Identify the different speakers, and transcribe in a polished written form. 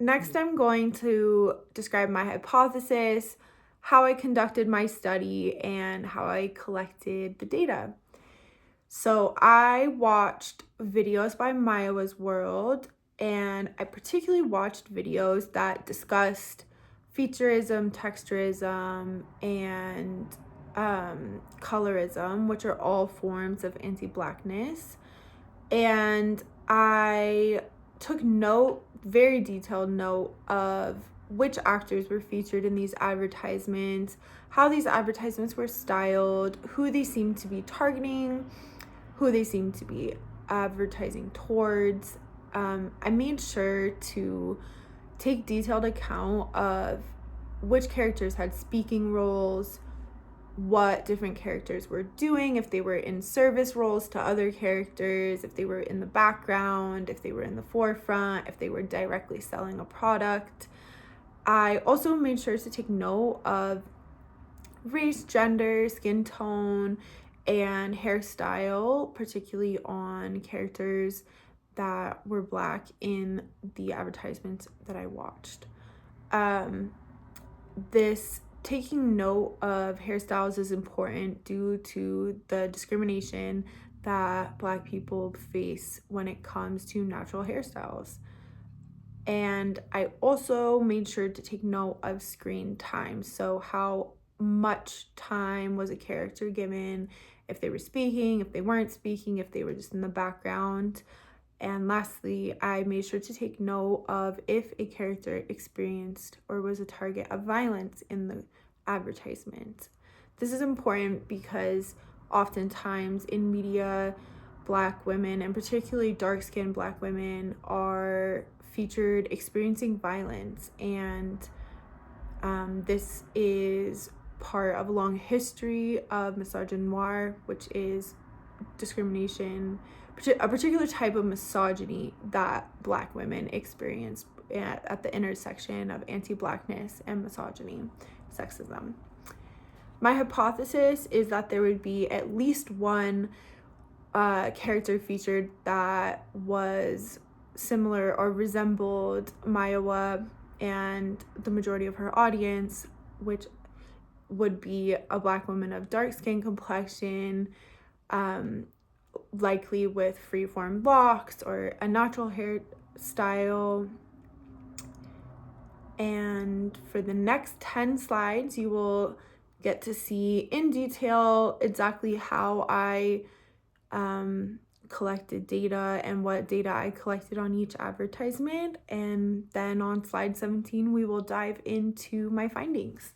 Speaker 1: Next, I'm going to describe my hypothesis, how I conducted my study, and how I collected the data. So I watched videos by Mayowa's World, and I particularly watched videos that discussed featureism, texturism, and colorism, which are all forms of anti-Blackness. And I took note, very detailed note, of which actors were featured in these advertisements, how these advertisements were styled, who they seemed to be targeting, who they seem to be advertising towards. I made sure to take detailed account of which characters had speaking roles, what different characters were doing, if they were in service roles to other characters, if they were in the background, if they were in the forefront, if they were directly selling a product. I also made sure to take note of race, gender, skin tone, and hairstyle, particularly on characters that were Black in the advertisements that I watched. This taking note of hairstyles is important due to the discrimination that Black people face when it comes to natural hairstyles. And I also made sure to take note of screen time. So how much time was a character given, if they were speaking, if they weren't speaking, if they were just in the background. And lastly, I made sure to take note of if a character experienced or was a target of violence in the advertisement. This is important because oftentimes in media, Black women, and particularly dark-skinned Black women, are featured experiencing violence, and this is part of a long history of misogynoir, which is discrimination, a particular type of misogyny that Black women experience at the intersection of anti-Blackness and misogyny, sexism. My hypothesis is that there would be at least one character featured that was similar or resembled Mayowa and the majority of her audience, which would be a Black woman of dark skin complexion, likely with freeform locks or a natural hairstyle. And for the next 10 slides, you will get to see in detail exactly how I collected data and what data I collected on each advertisement. And then on slide 17, we will dive into my findings.